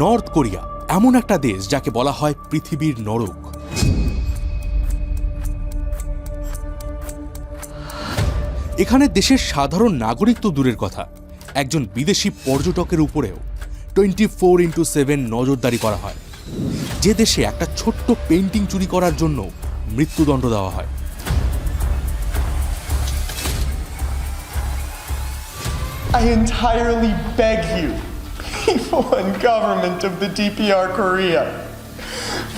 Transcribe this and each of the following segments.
North Korea এমন একটা দেশ যাকে বলা হয় পৃথিবীর নরক। এখানে দেশের সাধারণ নাগরিক তো দূরের কথা, একজন বিদেশি পর্যটকের উপরেও 24/7 নজরদারি করা হয়। যে দেশে একটা ছোট্ট পেইন্টিং চুরি করার জন্য মৃত্যুদণ্ড দেওয়া হয়। I entirely beg you, people and government of the DPR Korea,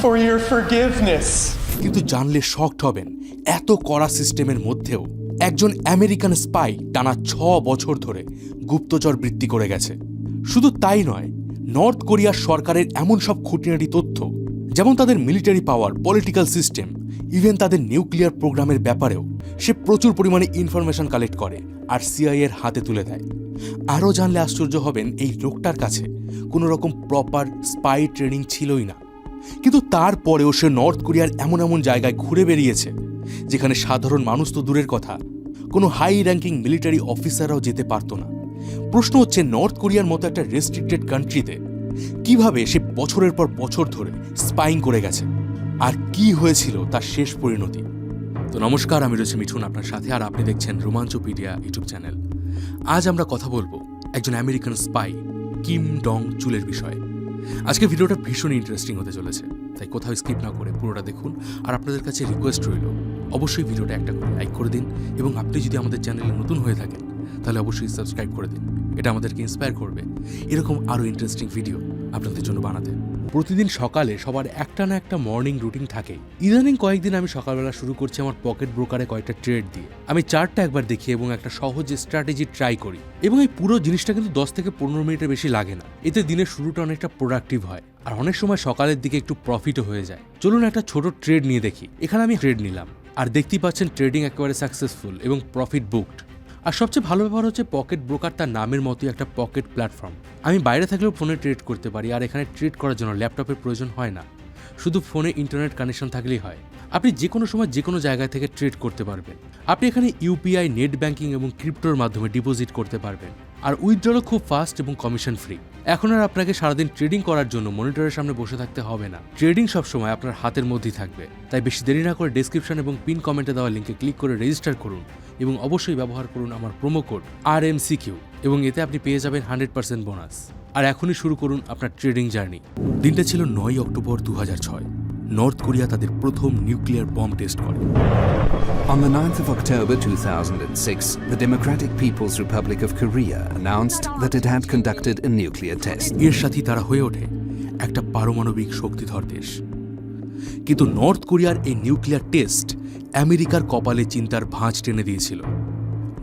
for your forgiveness. কিন্তু জানলে শকড হবেন, এত কড়া সিস্টেমের মধ্যেও একজন আমেরিকান স্পাই টানা 6 বছর ধরে গুপ্তচর বৃত্তি করে গেছে। শুধু তাই নয়, নর্থ কোরিয়ার সরকারের এমন সব খুঁটিনাটি তথ্য, যেমন তাদের মিলিটারি পাওয়ার, পলিটিক্যাল সিস্টেম, ইভেন তাদের নিউক্লিয়ার প্রোগ্রামের ব্যাপারেও সে প্রচুর পরিমাণে ইনফরমেশন কালেক্ট করে আর সিআইএ এর হাতে তুলে দেয়। আরও জানলে আশ্চর্য হবেন, এই লোকটার কাছে কোনো রকম প্রপার স্পাই ট্রেনিং ছিলই না, কিন্তু তারপরেও সে নর্থ কোরিয়ার এমন এমন জায়গায় ঘুরে বেরিয়েছে যেখানে সাধারণ মানুষ তো দূরের কথা, কোনো হাই র্যাঙ্কিং মিলিটারি অফিসাররাও যেতে পারত না। প্রশ্ন হচ্ছে, নর্থ কোরিয়ার মতো একটা রেস্ট্রিক্টেড কান্ট্রিতে কিভাবে সে বছরের পর বছর ধরে স্পাইং করে গেছে, আর কি হয়েছিল তার শেষ পরিণতি। তো নমস্কার, আমি রয়েছি মিঠুন আপনার সাথে, আর আপনি দেখছেন রোমাঞ্চপিডিয়া ইউটিউব চ্যানেল। আজ আমরা কথা বলবো একজন আমেরিকান স্পাই কিম ডং চুলের বিষয়ে। আজকে ভিডিওটা ভীষণ ইন্টারেস্টিং হতে চলেছে, তাই কোথাও স্কিপ না করে পুরোটা দেখুন। আর আপনাদের কাছে রিকোয়েস্ট রইল, অবশ্যই ভিডিওটা একটা করে লাইক করে দিন, এবং আপনি যদি আমাদের চ্যানেলে নতুন হয়ে থাকেন তাহলে অবশ্যই সাবস্ক্রাইব করে দিন। এটা আমাদেরকে ইন্সপায়ার করবে এরকম আরও ইন্টারেস্টিং ভিডিও আপনাদের জন্য বানাতে। প্রতিদিন সকালে সবার একটা না একটা মর্নিং রুটিন থাকে। ইদানিং কয়েকদিন আমি সকালবেলা শুরু করছি আমার পকেট ব্রোকারে কয়েকটা ট্রেড দিয়ে। আমি চার্টটা একবার দেখি এবং একটা সহজ স্ট্র্যাটেজি ট্রাই করি, এবং এই পুরো জিনিসটা কিন্তু 10 থেকে 15 মিনিটের বেশি লাগে না। এতে দিনের শুরুটা অনেকটা প্রোডাক্টিভ হয়, আর অনেক সময় সকালের দিকে একটু প্রফিটও হয়ে যায়। চলুন একটা ছোট ট্রেড নিয়ে দেখি। এখানে আমি ট্রেড নিলাম, আর দেখতেই পাচ্ছেন ট্রেডিং একেবারে সাকসেসফুল এবং প্রফিট বুকড। আর সবচেয়ে ভালো ব্যাপার হচ্ছে, পকেট ব্রোকার তার নামের মতোই একটা পকেট প্ল্যাটফর্ম। আমি বাইরে থাকলেও ফোনে ট্রেড করতে পারি, আর এখানে ট্রেড করার জন্য ল্যাপটপের প্রয়োজন হয় না, শুধু ফোনে ইন্টারনেট কানেকশন থাকলেই হয়। আপনি যে কোনো সময় যে কোনো জায়গা থেকে ট্রেড করতে পারবেন। আপনি এখানে ইউপিআই, নেট ব্যাংকিং এবং ক্রিপ্টোর মাধ্যমে ডিপোজিট করতে পারবেন, আর উইথড্রলও খুব ফাস্ট এবং কমিশন ফ্রি। এখন আর আপনাকে সারাদিন ট্রেডিং করার জন্য মনিটরের সামনে বসে থাকতে হবে না। ট্রেডিং সবসময় আপনার হাতের মধ্যেই থাকবে। তাই বেশি দেরি না করে ডেসক্রিপশন এবং পিন কমেন্টে দেওয়া লিঙ্কে ক্লিক করে রেজিস্টার করুন, এবং অবশ্যই ব্যবহার করুন আমার প্রোমো কোড RMCQ, এবং এতে আপনি পেয়ে যাবেন 100% বোনাস। আর এখনই শুরু করুন আপনার ট্রেডিং জার্নি। দিনটা ছিল 9 অক্টোবর 2006। নর্থ কোরিয়া তাদের প্রথম নিউক্লিয়ার বম্ব টেস্ট করে। On the 9th of October 2006, the Democratic People's Republic of Korea announced that it had conducted a nuclear test. এর সাথে তারা হয়ে ওঠে একটা পারমাণবিক শক্তিধর দেশ। কিন্তু নর্থ কোরিয়ার এই নিউক্লিয়ার টেস্ট আমেরিকার কপালে চিন্তার ভাঁজ টেনে দিয়েছিল।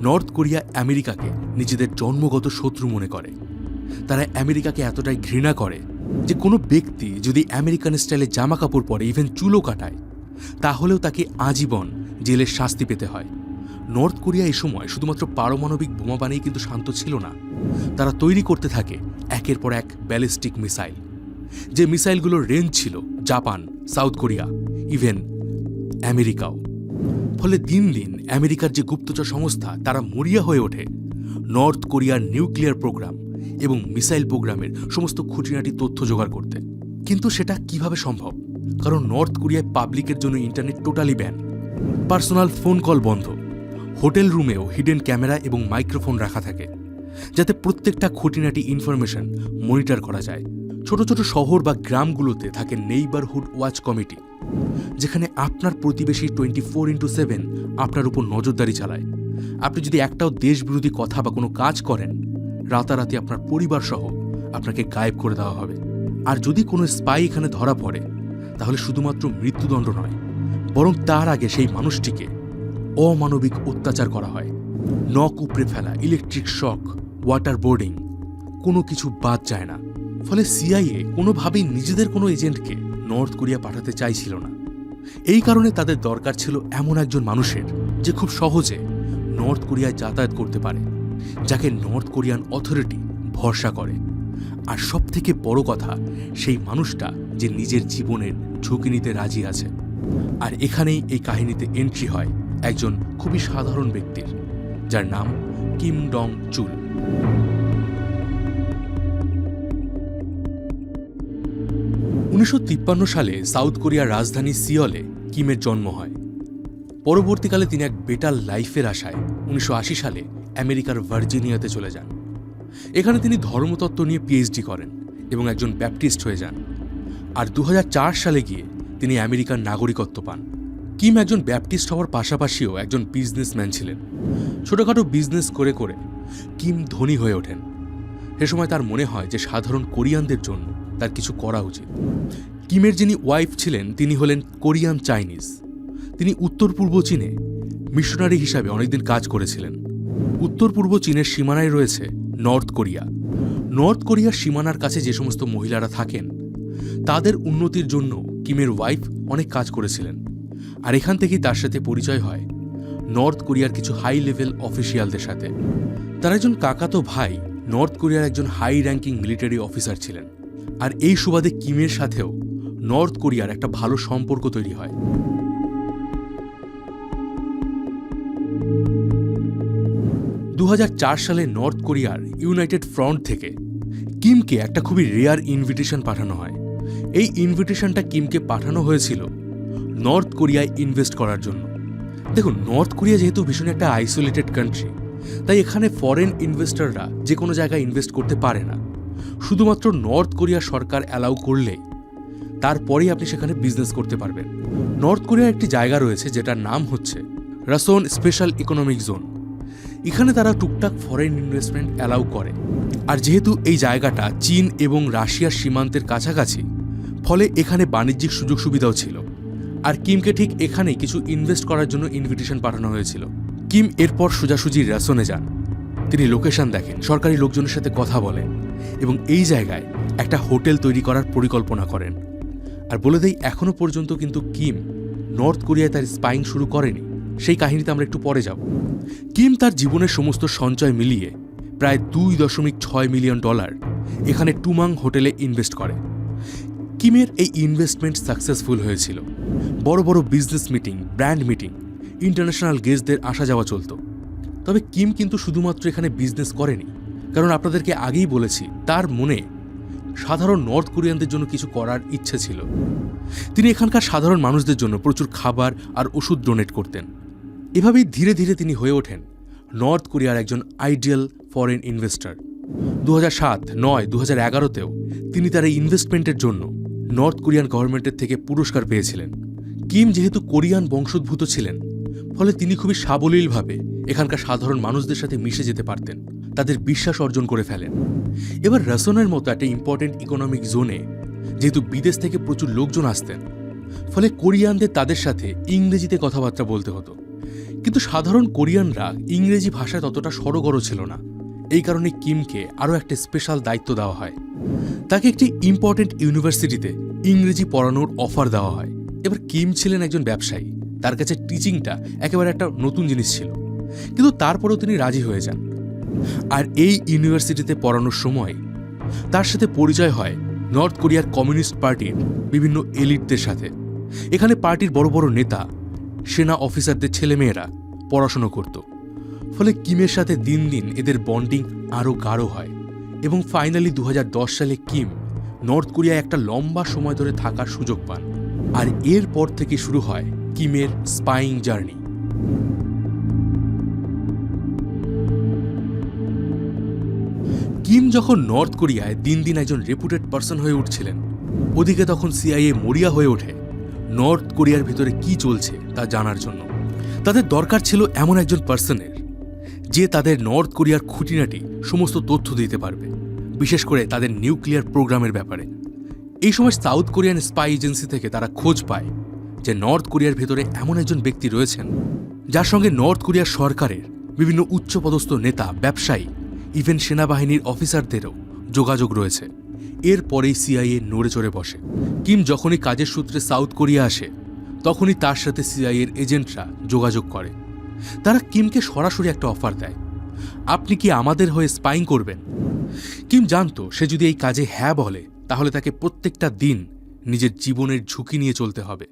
নর্থ কোরিয়া আমেরিকাকে নিজেদের জন্মগত শত্রু মনে করে। তারা আমেরিকাকে এতটাই ঘৃণা করে যে কোনো ব্যক্তি যদি আমেরিকান স্টাইলে জামা কাপড় পরে, ইভেন চুলও কাটায়, তাহলেও তাকে আজীবন জেলের শাস্তি পেতে হয়। নর্থ কোরিয়া এই সময় শুধুমাত্র পারমাণবিক বোমা বানিয়ে কিন্তু শান্ত ছিল না। তারা তৈরি করতে থাকে একের পর এক ব্যালিস্টিক মিসাইল, যে মিসাইলগুলোর রেঞ্জ ছিল জাপান, সাউথ কোরিয়া, ইভেন আমেরিকাও। ফলে দিন দিন আমেরিকার যে গুপ্তচর সংস্থা, তারা মরিয়া হয়ে ওঠে নর্থ কোরিয়ার নিউক্লিয়ার প্রোগ্রাম এবং মিসাইল প্রোগ্রামের সমস্ত খুঁটিনাটি তথ্য জোগাড় করতে। কিন্তু সেটা কিভাবে সম্ভব? কারণ নর্থ কোরিয়ায় পাবলিকের জন্য internet totally ban, personal phone call বন্ধ, হোটেল রুমেও হিডেন ক্যামেরা এবং মাইক্রোফোন রাখা থাকে, যাতে প্রত্যেকটা খুঁটিনাটি ইনফরমেশন মনিটর করা যায়। ছোট ছোট শহর বা গ্রামগুলোতে থাকে নেইবারহুড ওয়াচ কমিটি, যেখানে আপনার প্রতিবেশী 24/7 আপনার উপর নজরদারি চালায়। আপনি যদি একটাও দেশবিরোধী কথা বা কোনো কাজ করেন, রাতারাতি আপনার পরিবার সহ আপনাকে গায়েব করে দেওয়া হবে। আর যদি কোনো স্পাই এখানে ধরা পড়ে, তাহলে শুধুমাত্র মৃত্যুদণ্ড নয়, বরং তার আগে সেই মানুষটিকে অমানবিক অত্যাচার করা হয়। নখ উপড়ে ফেলা, ইলেকট্রিক শক, ওয়াটার বোর্ডিং, কোনো কিছু বাদ যায় না। ফলে সিআইএ কোনোভাবেই নিজেদের কোনো এজেন্টকে নর্থ কোরিয়া পাঠাতে চাইছিল না। এই কারণে তাদের দরকার ছিল এমন একজন মানুষের যে খুব সহজে নর্থ কোরিয়ায় যাতায়াত করতে পারে, যাকে নর্থ কোরিয়ান অথরিটি ভরসা করে। আর সব থেকে বড় কথা, সেই মানুষটা যে নিজের জীবনের ঝুঁকি নিতে রাজি আছে। আর এখানেই এই কাহিনীতে এন্ট্রি হয় একজন খুবই সাধারণ ব্যক্তির, যার নাম কিম ডং চুল। 1953 সালে সাউথ কোরিয়ার রাজধানী সিওলে কিমের জন্ম হয়। পরবর্তীকালে তিনি এক বেটার লাইফের আশায় 1980 সালে আমেরিকার ভার্জিনিয়াতে চলে যান। এখানে তিনি ধর্মতত্ত্ব নিয়ে পিএইচডি করেন এবং একজন ব্যাপটিস্ট হয়ে যান। আর 2004 সালে গিয়ে তিনি আমেরিকার নাগরিকত্ব পান। কিম একজন ব্যাপটিস্ট হওয়ার পাশাপাশিও একজন বিজনেসম্যান ছিলেন। ছোটখাটো বিজনেস করে করে কিম ধনী হয়ে ওঠেন। সে সময় তার মনে হয় যে সাধারণ কোরিয়ানদের জন্য তার কিছু করা উচিত। কিমের যিনি ওয়াইফ ছিলেন তিনি হলেন কোরিয়ান চাইনিজ। তিনি উত্তর পূর্ব চীনে মিশনারি হিসাবে অনেকদিন কাজ করেছিলেন। উত্তর পূর্ব চীনের সীমানায় রয়েছে নর্থ কোরিয়া। নর্থ কোরিয়ার সীমানার কাছে যে সমস্ত মহিলারা থাকেন তাদের উন্নতির জন্য কিমের ওয়াইফ অনেক কাজ করেছিলেন। আর এখান থেকেই তার সাথে পরিচয় হয় নর্থ কোরিয়ার কিছু হাই লেভেল অফিসিয়ালদের সাথে। তার একজন কাকাতো ভাই নর্থ কোরিয়ার একজন হাই র্যাঙ্কিং মিলিটারি অফিসার ছিলেন। আর এই সুবাদে কিমের সাথেও নর্থ কোরিয়ার একটা ভালো সম্পর্ক তৈরি হয়। 2004 সালে নর্থ কোরিয়ার ইউনাইটেড ফ্রন্ট থেকে কিমকে একটা খুবই রেয়ার ইনভিটেশন পাঠানো হয়। এই ইনভিটেশনটা কিমকে পাঠানো হয়েছিল নর্থ কোরিয়ায় ইনভেস্ট করার জন্য। দেখুন, নর্থ কোরিয়া যেহেতু ভীষণ একটা আইসোলেটেড কান্ট্রি, তাই এখানে ফরেন ইনভেস্টররা যে কোনো জায়গায় ইনভেস্ট করতে পারে না। শুধুমাত্র নর্থ কোরিয়া সরকার অ্যালাউ করলে তারপরেই আপনি সেখানে বিজনেস করতে পারবেন। নর্থ কোরিয়ার একটি জায়গা রয়েছে যেটার নাম হচ্ছে রাসোন স্পেশাল ইকোনমিক জোন। এখানে তারা টুকটাক ফরেন ইনভেস্টমেন্ট অ্যালাউ করে। আর যেহেতু এই জায়গাটা চীন এবং রাশিয়ার সীমান্তের কাছাকাছি, ফলে এখানে বাণিজ্যিক সুযোগ সুবিধাও ছিল। আর কিমকে ঠিক এখানেই কিছু ইনভেস্ট করার জন্য ইনভিটেশন পাঠানো হয়েছিল। কিম এরপর সোজাসুজি রাসনে যান। তিনি লোকেশন দেখেন, সরকারি লোকজনের সাথে কথা বলেন এবং এই জায়গায় একটা হোটেল তৈরি করার পরিকল্পনা করেন। আর বলে দেই, এখনও পর্যন্ত কিন্তু কিম নর্থ কোরিয়ায় তার স্পাইং শুরু করেনি। সেই কাহিনীতে আমরা একটু পরে যাব। কিম তার জীবনের সমস্ত সঞ্চয় মিলিয়ে প্রায় $2.6 মিলিয়ন এখানে টুমাং হোটেলে ইনভেস্ট করে। কিমের এই ইনভেস্টমেন্ট সাকসেসফুল হয়েছিল। বড় বড় business meeting, brand meeting, international গেস্টদের আসা যাওয়া চলত। তবে কিম কিন্তু শুধুমাত্র এখানে বিজনেস করেনি, কারণ আপনাদেরকে আগেই বলেছি তার মনে সাধারণ নর্থ কোরিয়ানদের জন্য কিছু করার ইচ্ছে ছিল। তিনি এখানকার সাধারণ মানুষদের জন্য প্রচুর খাবার আর ওষুধ ডোনেট করতেন। এভাবেই ধীরে ধীরে তিনি হয়ে ওঠেন নর্থ কোরিয়ার একজন আইডিয়াল ফরেন ইনভেস্টর। 2007, 9, 2011তেও তিনি তার এই ইনভেস্টমেন্টের জন্য নর্থ কোরিয়ান গভর্নমেন্টের থেকে পুরস্কার পেয়েছিলেন। কিম যেহেতু কোরিয়ান বংশোদ্ভূত ছিলেন, ফলে তিনি খুবই সাবলীলভাবে এখানকার সাধারণ মানুষদের সাথে মিশে যেতে পারতেন, তাদের বিশ্বাস অর্জন করে ফেলেন। এবার রাসনের মতো একটা ইম্পর্টেন্ট ইকোনমিক জোনে যেহেতু বিদেশ থেকে প্রচুর লোকজন আসতেন, ফলে কোরিয়ানদের তাদের সাথে ইংরেজিতে কথাবার্তা বলতে হতো। কিন্তু সাধারণ কোরিয়ানরা ইংরেজি ভাষায় ততটা সড়গড় ছিল না। এই কারণে কিমকে আরও একটা স্পেশাল দায়িত্ব দেওয়া হয়। তাকে একটি ইম্পর্টেন্ট ইউনিভার্সিটিতে ইংরেজি পড়ানোর অফার দেওয়া হয়। এবার কিম ছিলেন একজন ব্যবসায়ী, তার কাছে টিচিংটা একেবারে একটা নতুন জিনিস ছিল, কিন্তু তারপরেও তিনি রাজি হয়ে যান। আর এই ইউনিভার্সিটিতে পড়ানোর সময় তার সাথে পরিচয় হয় নর্থ কোরিয়ার কমিউনিস্ট পার্টির বিভিন্ন এলিটদের সাথে। এখানে পার্টির বড় বড় নেতা, সেনা অফিসারদের ছেলেমেয়েরা পড়াশুনো করত। ফলে কিমের সাথে দিন দিন এদের বন্ডিং আরও গাঢ় হয় এবং ফাইনালি 2010 সালে কিম নর্থ কোরিয়ায় একটা লম্বা সময় ধরে থাকার সুযোগ পান। আর এরপর থেকে শুরু হয় কিমের স্পাইং জার্নি। কিম যখন নর্থ কোরিয়ায় দিন দিন একজন রেপুটেড পার্সন হয়ে উঠছিলেন, ওদিকে তখন সিআইএ মরিয়া হয়ে ওঠে নর্থ কোরিয়ার ভিতরে কি চলছে তা জানার জন্য। তাদের দরকার ছিল এমন একজন পার্সনের যে তাদের নর্থ কোরিয়ার খুঁটিনাটি সমস্ত তথ্য দিতে পারবে, বিশেষ করে তাদের নিউক্লিয়ার প্রোগ্রামের ব্যাপারে। এই সময় সাউথ কোরিয়ান স্পাই এজেন্সি থেকে তারা খোঁজ পায় যে নর্থ কোরিয়ার ভেতরে এমন একজন ব্যক্তি রয়েছেন যার সঙ্গে নর্থ কোরিয়ার সরকারের বিভিন্ন উচ্চপদস্থ নেতা, ব্যবসায়ী, ইভেন সেনাবাহিনীর অফিসারদেরও যোগাযোগ রয়েছে। এরপরেই সিআইএ নড়ে চড়ে বসে। কিম যখনই কাজের সূত্রে সাউথ কোরিয়া আসে, তখনই তার সাথে সিআইএর এজেন্টরা যোগাযোগ করে। তারা কিমকে সরাসরি একটা অফার দেয়, আপনি কি আমাদের হয়ে স্পাইং করবেন? কিম জানতো সে যদি এই কাজে হ্যাঁ বলে তাহলে তাকে প্রত্যেকটা দিন নিজের জীবনের ঝুঁকি নিয়ে চলতে হবে।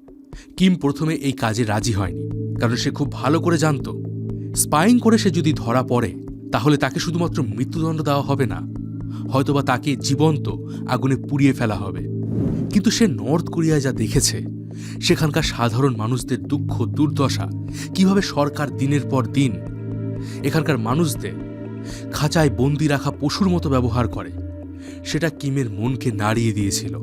কিম প্রথমে এই কাজে রাজি হয়নি, কারণ সে খুব ভালো করে জানত স্পাইং করে সে যদি ধরা পড়ে তাহলে তাকে শুধুমাত্র মৃত্যুদণ্ড দেওয়া হবে না, হয়তোবা তাকে জীবন্ত আগুনে পুড়িয়ে ফেলা হবে। কিন্তু সে নর্থ কোরিয়ায় যা দেখেছে, সেখানকার সাধারণ মানুষদের দুঃখ দুর্দশা, কিভাবে সরকার দিনের পর দিন এখানকার মানুষদের খাঁচায় বন্দি রাখা পশুর মতো ব্যবহার করে, সেটা কিমের মনকে নাড়িয়ে দিয়েছিল।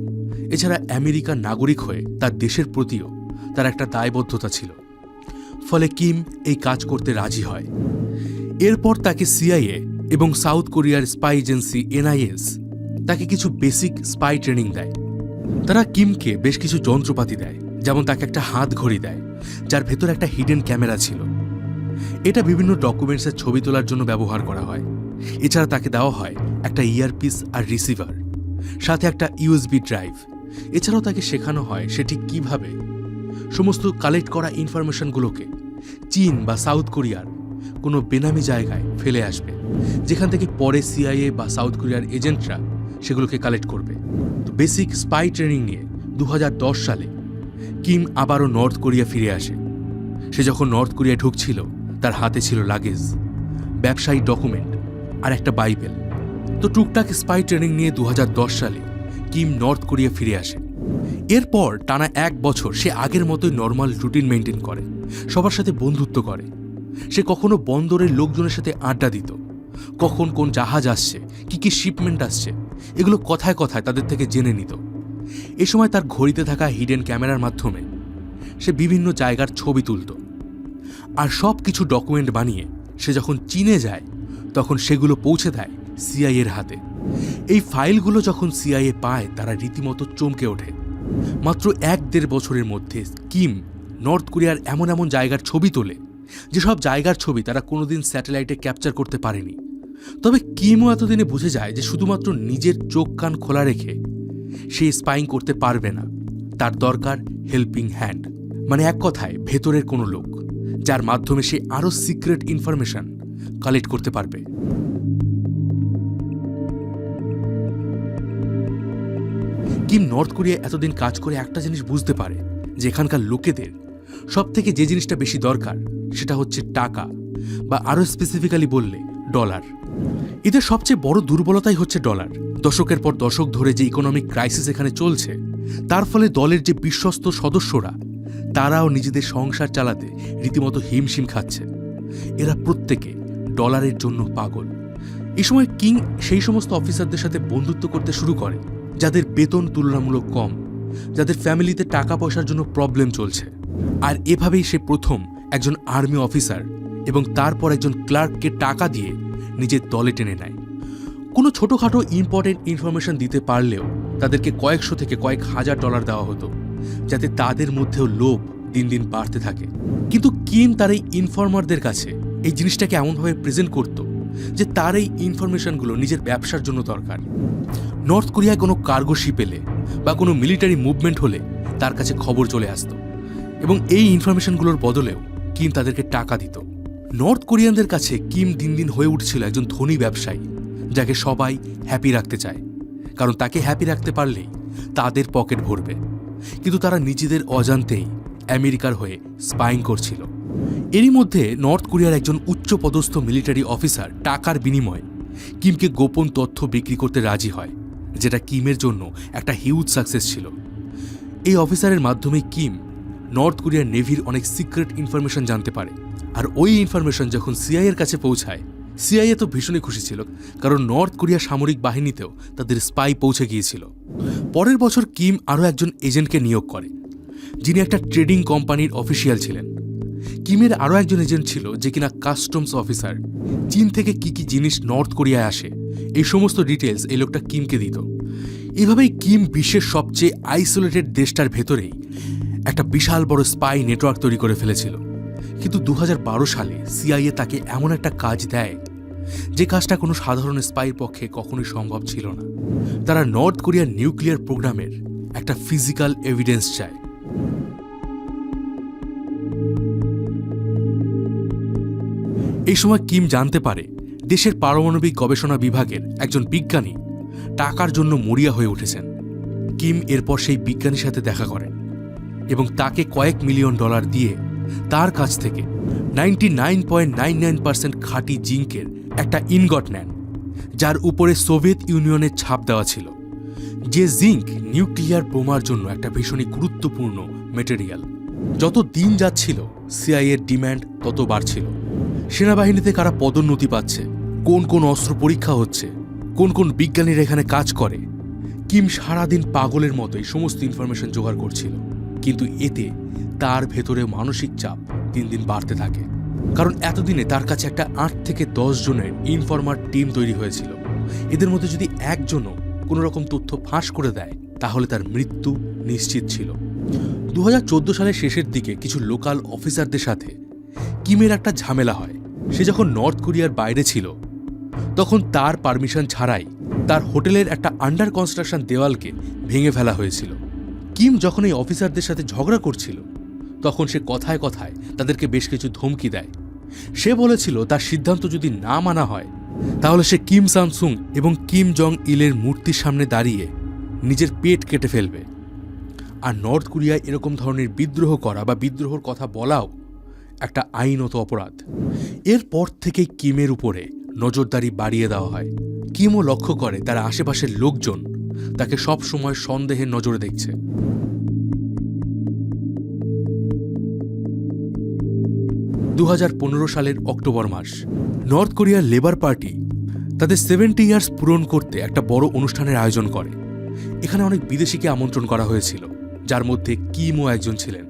এছাড়া আমেরিকার নাগরিক হয়ে তার দেশের প্রতিও তার একটা দায়বদ্ধতা ছিল। ফলে কিম এই কাজ করতে রাজি হয়। এরপর তাকে সিআইএ এবং সাউথ কোরিয়ার স্পাই এজেন্সি NIS তাকে কিছু বেসিক স্পাই ট্রেনিং দেয়। তারা কিমকে বেশ কিছু যন্ত্রপাতি দেয়, যেমন তাকে একটা হাত ঘড়ি দেয় যার ভেতর একটা হিডেন ক্যামেরা ছিল। এটা বিভিন্ন ডকুমেন্টসের ছবি তোলার জন্য ব্যবহার করা হয়। এছাড়া তাকে দেওয়া হয় একটা ইয়ারপিস আর রিসিভার, সাথে একটা USB ড্রাইভ। এছাড়াও তাকে শেখানো হয় সে ঠিক কীভাবে সমস্ত কালেক্ট করা ইনফরমেশনগুলোকে চীন বা সাউথ কোরিয়ার কোনো বেনামি জায়গায় ফেলে আসবে, যেখান থেকে পরে CIA বা সাউথ কোরিয়ার এজেন্টরা সেগুলোকে কালেক্ট করবে। তো বেসিক স্পাই ট্রেনিং নিয়ে 2010 সালে কিম আবারও নর্থ কোরিয়া ফিরে আসে। সে যখন নর্থ কোরিয়া ঢুকছিল, তার হাতে ছিল লাগেজ, ব্যবসায়ী ডকুমেন্ট আর একটা বাইবেল। তো টুকটাক স্পাই ট্রেনিং নিয়ে 2010 সালে কিম নর্থ কোরিয়া ফিরে আসে। এরপর টানা 1 বছর সে আগের মতোই নর্মাল রুটিন মেনটেন করে, সবার সাথে বন্ধুত্ব করে। সে কখনো বন্দরের লোকজনের সাথে আড্ডা দিত, কখন কোন জাহাজ আসছে, কি শিপমেন্ট আসছে, এগুলো কথায় কথায় তাদের থেকে জেনে নিত। এ সময় তার ঘড়িতে থাকা হিডেন ক্যামেরার মাধ্যমে সে বিভিন্ন জায়গার ছবি তুলত, আর সব কিছু ডকুমেন্ট বানিয়ে সে যখন চীনে যায় তখন সেগুলো পৌঁছে দেয় CIA-এর হাতে। এই ফাইলগুলো যখন CIA পায়, তারা রীতিমতো চমকে ওঠে। মাত্র 1-1.5 বছরের মধ্যে কিম নর্থ কোরিয়ার এমন এমন জায়গার ছবি তোলে, যেসব জায়গার ছবি তারা কোনোদিন স্যাটেলাইটে ক্যাপচার করতে পারেনি। তবে কিমও এতদিনে বুঝে যায় যে শুধুমাত্র নিজের চোখ কান খোলা রেখে সে স্পাইং করতে পারবে না, তার দরকার হেল্পিং হ্যান্ড, মানে এক কথায় ভেতরের কোনো লোক, যার মাধ্যমে সে আরও সিক্রেট ইনফরমেশন কালেক্ট করতে পারবে। কিম নর্থ কোরিয়া এতদিন কাজ করে একটা জিনিস বুঝতে পারে, যে এখানকার লোকেদের সব থেকে যে জিনিসটা বেশি দরকার সেটা হচ্ছে টাকা, বা আরও স্পেসিফিক্যালি বললে ডলার। এদের সবচেয়ে বড় দুর্বলতাই হচ্ছে ডলার। দশকের পর দশক ধরে যে ইকোনমিক ক্রাইসিস এখানে চলছে, তার ফলে দলের যে বিশ্বস্ত সদস্যরা, তারাও নিজেদের সংসার চালাতে রীতিমতো হিমশিম খাচ্ছে। এরা প্রত্যেকে ডলারের জন্য পাগল। এই সময় কিং সেই সমস্ত অফিসারদের সাথে বন্ধুত্ব করতে শুরু করে যাদের বেতন তুলনামূলক কম, যাদের ফ্যামিলিতে টাকা পয়সার জন্য প্রবলেম চলছে। আর এভাবেই সে প্রথম একজন আর্মি অফিসার এবং তারপর একজন ক্লার্ককে টাকা দিয়ে নিজের দলে টেনে নেয়। কোনো ছোটোখাটো ইম্পর্টেন্ট ইনফরমেশন দিতে পারলেও তাদেরকে কয়েকশো থেকে কয়েক হাজার ডলার দেওয়া হতো, যাতে তাদের মধ্যেও লোভ দিন দিন বাড়তে থাকে। কিন্তু কিম তার এই ইনফর্মারদের কাছে এই জিনিসটাকে এমনভাবে প্রেজেন্ট করত যে তার এই ইনফরমেশনগুলো নিজের ব্যবসার জন্য দরকার। নর্থ কোরিয়ায় কোনো কার্গো শিপ এলে বা কোনো মিলিটারি মুভমেন্ট হলে তার কাছে খবর চলে আসতো, এবং এই ইনফরমেশনগুলোর বদলেও কিম তাদেরকে টাকা দিত। নর্থ কোরিয়ানদের কাছে কিম দিন দিন হয়ে উঠছিল একজন ধনী ব্যবসায়ী, যাকে সবাই হ্যাপি রাখতে চায়, কারণ তাকে হ্যাপি রাখতে পারলেই তাদের পকেট ভরবে। কিন্তু তারা নিজেদের অজান্তেই আমেরিকার হয়ে স্পাইং করছিল। এরই মধ্যে নর্থ কোরিয়ার একজন উচ্চপদস্থ মিলিটারি অফিসার টাকার বিনিময়ে কিমকে গোপন তথ্য বিক্রি করতে রাজি হয়, যেটা কিমের জন্য একটা হিউজ সাকসেস ছিল। এই অফিসারের মাধ্যমে কিম নর্থ কোরিয়ার নেভির অনেক সিক্রেট ইনফরমেশন জানতে পারে। আর ওই ইনফরমেশন যখন CIA-এর কাছে পৌঁছায়, CIA তো ভীষণই খুশি ছিল, কারণ নর্থ কোরিয়া সামরিক বাহিনীতেও তাদের স্পাই পৌঁছে গিয়েছিল। পরের বছর কিম আরও একজন এজেন্টকে নিয়োগ করে, যিনি একটা ট্রেডিং কোম্পানির অফিসিয়াল ছিলেন। কিমের আরও একজন এজেন্ট ছিল যে কিনা কাস্টমস অফিসার। চীন থেকে কি কি জিনিস নর্থ কোরিয়ায় আসে, এই সমস্ত ডিটেলস এই লোকটা কিমকে দিত। এভাবেই কিম বিশ্বের সবচেয়ে আইসোলেটেড দেশটার ভেতরেই একটা বিশাল বড় স্পাই নেটওয়ার্ক তৈরি করে ফেলেছিল। কিন্তু 2012 সালে CIA তাকে এমন একটা কাজ দেয়, যে কাজটা কোনো সাধারণ স্পাইয়ের পক্ষে কখনোই সম্ভব ছিল না। তারা নর্থ কোরিয়ার নিউক্লিয়ার প্রোগ্রামের একটা ফিজিক্যাল এভিডেন্স চায়। এই সময় কিম জানতে পারে দেশের পারমাণবিক গবেষণা বিভাগের একজন বিজ্ঞানী টাকার জন্য মরিয়া হয়ে উঠেছেন। কিম এরপর সেই বিজ্ঞানীর সাথে দেখা করেন এবং তাকে কয়েক মিলিয়ন ডলার দিয়ে তার কাছ থেকে 99.99% খাঁটি জিঙ্কের একটা ইনগট নেন, যার উপরে সোভিয়েত ইউনিয়নের ছাপ দেওয়া ছিল। যে জিঙ্ক নিউক্লিয়ার বোমার জন্য একটা ভীষণই গুরুত্বপূর্ণ মেটেরিয়াল। যত দিন যাচ্ছিল সিআইএর ডিম্যান্ড তত বাড়ছিল। সেনাবাহিনীতে কারা পদোন্নতি পাচ্ছে, কোন কোন অস্ত্র পরীক্ষা হচ্ছে, কোন কোন বিজ্ঞানীরা এখানে কাজ করে, কিম সারাদিন পাগলের মতো এই সমস্ত ইনফরমেশন জোগাড় করছিল। কিন্তু এতে তার ভেতরে মানসিক চাপ দিন দিন বাড়তে থাকে। কারণ এতদিনে তার কাছে একটা 8 থেকে 10 জনের ইনফরমার টিম তৈরি হয়েছিল। এদের মধ্যে যদি একজনও কোনো রকম তথ্য ফাঁস করে দেয় তাহলে তার মৃত্যু নিশ্চিত ছিল। 2014 সালের শেষের দিকে কিছু লোকাল অফিসারদের সাথে কিমের একটা ঝামেলা হয়। সে যখন নর্থ কোরিয়ার বাইরে ছিল তখন তার পারমিশন ছাড়াই তার হোটেলের একটা আন্ডার কনস্ট্রাকশন দেওয়ালকে ভেঙে ফেলা হয়েছিল। কিম যখন এই অফিসারদের সাথে ঝগড়া করছিল তখন সে কথায় কথায় তাদেরকে বেশ কিছু ধমকি দেয়। সে বলেছিল তার সিদ্ধান্ত যদি না মানা হয় তাহলে সে কিম সামসুং এবং কিম জং ইলের মূর্তির সামনে দাঁড়িয়ে নিজের পেট কেটে ফেলবে। আর নর্থ কোরিয়ায় এরকম ধরনের বিদ্রোহ করা বা বিদ্রোহর কথা বলাও একটা আইনত অপরাধ। এরপর থেকেই কিমের উপরে নজরদারি বাড়িয়ে দেওয়া হয়। কিমও লক্ষ্য করে তার আশেপাশের লোকজন তাকে সব সময় সন্দেহের নজরে দেখছে। 2015 সালের অক্টোবর মাস, নর্থ কোরিয়ার লেবার পার্টি তাদের 70 ইয়ার্স পূরণ করতে একটা বড় অনুষ্ঠানের আয়োজন করে। এখানে অনেক বিদেশিকে আমন্ত্রণ করা হয়েছিল, যার মধ্যে কিমও একজন ছিলেন।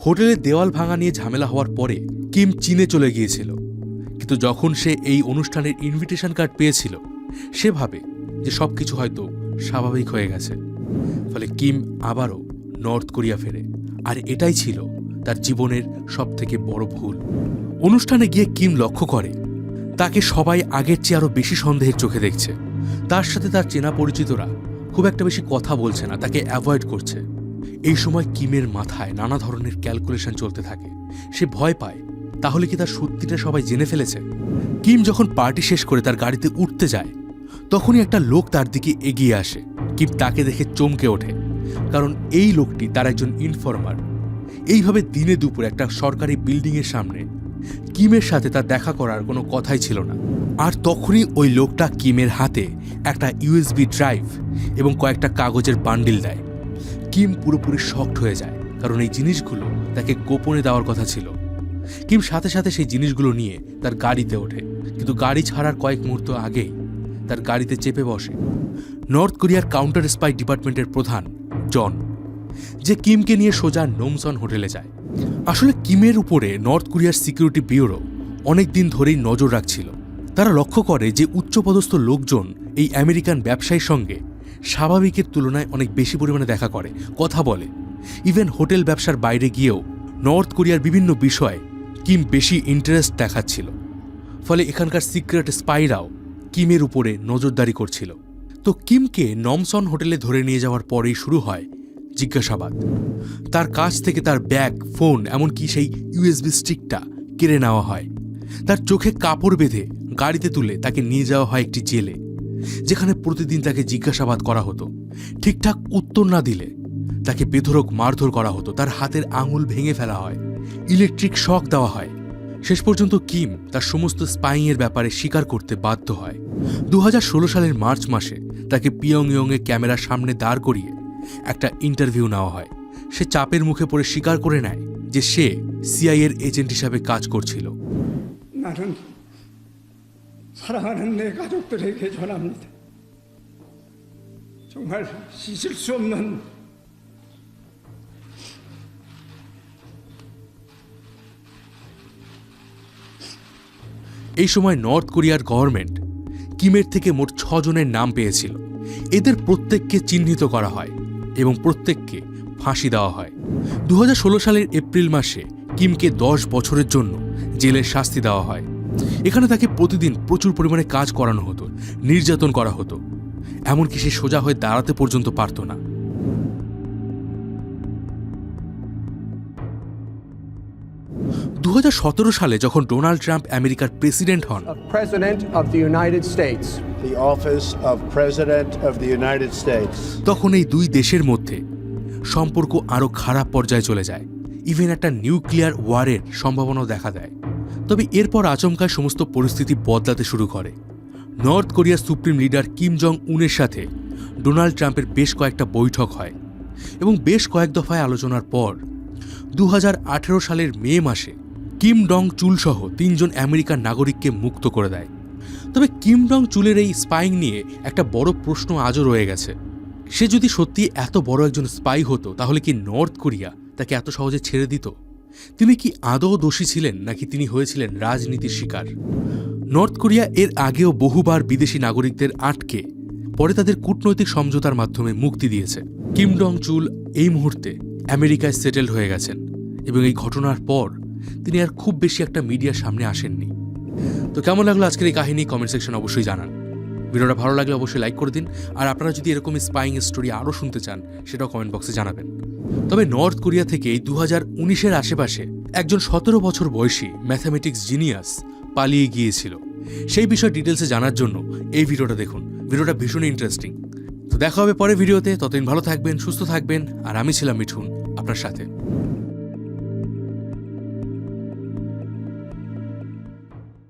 হোটেলের দেওয়াল ভাঙা নিয়ে ঝামেলা হওয়ার পরে কিম চীনে চলে গিয়েছিল। কিন্তু যখন সে এই অনুষ্ঠানের ইনভিটেশন কার্ড পেয়েছিল সে ভাবে যে সবকিছু হয়তো স্বাভাবিক হয়ে গেছে। ফলে কিম আবারও নর্থ কোরিয়া ফেরে। আর এটাই ছিল তার জীবনের সবথেকে বড় ভুল। অনুষ্ঠানে গিয়ে কিম লক্ষ্য করে তাকে সবাই আগের চেয়ে আরও বেশি সন্দেহের চোখে দেখছে। তার সাথে তার চেনা পরিচিতরা খুব একটা বেশি কথা বলছে না, তাকে অ্যাভয়েড করছে। এই সময় কিমের মাথায় নানা ধরনের ক্যালকুলেশন চলতে থাকে। সে ভয় পায় তাহলে কি তার সত্যিটা সবাই জেনে ফেলেছে। কিম যখন পার্টি শেষ করে তার গাড়িতে উঠতে যায় তখনই একটা লোক তার দিকে এগিয়ে আসে। কিম তাকে দেখে চমকে ওঠে, কারণ এই লোকটি তার একজন ইনফরমার। এইভাবে দিনে দুপুরে একটা সরকারি বিল্ডিংয়ের সামনে কিমের সাথে তার দেখা করার কোনো কথাই ছিল না। আর তখনই ওই লোকটা কিমের হাতে একটা ইউএসবি ড্রাইভ এবং কয়েকটা কাগজের বান্ডিল দেয়। কিম পুরোপুরি শকড হয়ে যায়, কারণ এই জিনিসগুলো তাকে গোপনে দেওয়ার কথা ছিল। কিম সাথে সাথে সেই জিনিসগুলো নিয়ে তার গাড়িতে ওঠে, কিন্তু গাড়ি ছাড়ার কয়েক মুহূর্ত আগেই তার গাড়িতে চেপে বসে নর্থ কোরিয়ার কাউন্টার স্পাই ডিপার্টমেন্টের প্রধান জন, যে কিমকে নিয়ে সোজা নোমসন হোটেলে যায়। আসলে কিমের উপরে নর্থ কোরিয়ার সিকিউরিটি ব্যুরো অনেক দিন ধরেই নজর রাখছিল। তারা লক্ষ্য করে যে উচ্চপদস্থ লোকজন এই আমেরিকান ব্যবসায়ীর সঙ্গে স্বাভাবিকের তুলনায় অনেক বেশি পরিমাণে দেখা করে, কথা বলে। ইভেন হোটেল ব্যবসার বাইরে গিয়েও নর্থ কোরিয়ার বিভিন্ন বিষয়ে কিম বেশি ইন্টারেস্ট দেখাচ্ছিল। ফলে এখানকার সিক্রেট স্পাইরাও কিমের উপরে নজরদারি করছিল। তো কিমকে নমসন হোটেলে ধরে নিয়ে যাওয়ার পরেই শুরু হয় জিজ্ঞাসাবাদ। তার কাছ থেকে তার ব্যাগ, ফোন, এমনকি সেই ইউএসবি স্টিকটা কেড়ে নেওয়া হয়। তার চোখে কাপড় বেঁধে গাড়িতে তুলে তাকে নিয়ে যাওয়া হয় একটি জেলে, যেখানে প্রতিদিন তাকে জিজ্ঞাসাবাদ করা হতো। ঠিকঠাক উত্তর না দিলে তাকে বেধড়ক মারধর করা হতো, তার হাতের আঙুল ভেঙে ফেলা হয়, ইলেকট্রিক শক দেওয়া হয়। শেষ পর্যন্ত কিম তার সমস্ত স্পাইংয়ের ব্যাপারে স্বীকার করতে বাধ্য হয়। 2016 সালের মার্চ মাসে তাকে পিয়ংইয়ংয়ে ক্যামেরার সামনে দাঁড় করিয়ে একটা ইন্টারভিউ নেওয়া হয়। সে চাপের মুখে পড়ে স্বীকার করে নেয় যে সে সিআইএর এজেন্ট হিসাবে কাজ করছিল। 나는 사랑하는 내 가족들에게 전합니다. 정말 씻을 수 없는 এই সময় নর্থ কোরিয়ার গভর্নমেন্ট কিমের থেকে মোট 6 জনের নাম পেয়েছিল। এদের প্রত্যেককে চিহ্নিত করা হয় এবং প্রত্যেককে ফাঁসি দেওয়া হয়। 2016 সালের এপ্রিল মাসে কিমকে 10 বছরের জন্য জেলের শাস্তি দেওয়া হয়। এখানে তাকে প্রতিদিন প্রচুর পরিমাণে কাজ করানো হতো, নির্যাতন করা হতো, এমনকি সে সোজা হয়ে দাঁড়াতে পর্যন্ত পারত না। 2017 সালে যখন ডোনাল্ড ট্রাম্প আমেরিকার প্রেসিডেন্ট হন, President of the United States. The office of President of the United States. তখন এই দুই দেশের মধ্যে সম্পর্ক আরও খারাপ পর্যায়ে চলে যায়। ইভেন একটা নিউক্লিয়ার ওয়ারের সম্ভাবনাও দেখা দেয়। তবে এরপর আচমকায় সমস্ত পরিস্থিতি বদলাতে শুরু করে। নর্থ কোরিয়ার সুপ্রিম লিডার কিম জং উনের সাথে ডোনাল্ড ট্রাম্পের বেশ কয়েকটা বৈঠক হয় এবং বেশ কয়েক দফায় আলোচনার পর 2018 সালের মে মাসে কিম ডং চুল সহ 3 জন আমেরিকান নাগরিককে মুক্ত করে দেয়। তবে কিম ডং চুলের এই স্পাইং নিয়ে একটা বড় প্রশ্ন আজও রয়ে গেছে। সে যদি সত্যি এত বড় একজন স্পাই হতো তাহলে কি নর্থ কোরিয়া তাকে এত সহজে ছেড়ে দিত? তিনি কি আদৌ দোষী ছিলেন নাকি তিনি হয়েছিলেন রাজনীতির শিকার? নর্থ কোরিয়া এর আগেও বহুবার বিদেশি নাগরিকদের আটকে পরে তাদের কূটনৈতিক সমঝোতার মাধ্যমে মুক্তি দিয়েছে। কিম ডং চুল এই মুহূর্তে আমেরিকায় সেটেলড হয়ে গেছেন এবং এই ঘটনার পর তিনি আর খুব বেশি একটা মিডিয়ার সামনে আসেননি। তো কেমন লাগলো আজকের এই কাহিনী কমেন্ট সেকশন অবশ্যই জানান। ভিডিওটা ভালো লাগলে অবশ্যই লাইক করে দিন, আর আপনারা যদি এরকম স্পাইং স্টোরি আরও শুনতে চান সেটাও কমেন্ট বক্সে জানাবেন। তবে নর্থ কোরিয়া থেকে 2019-এর আশেপাশে একজন 17 বছর বয়সী ম্যাথামেটিক্স জিনিয়াস পালিয়ে গিয়েছিল। সেই বিষয় ডিটেলসে জানার জন্য এই ভিডিওটা দেখুন। ভিডিওটা ভীষণ ইন্টারেস্টিং। তো দেখা হবে পরে ভিডিওতে। ততদিন ভালো থাকবেন, সুস্থ থাকবেন, আর আমি ছিলাম মিঠুন আপনার সাথে।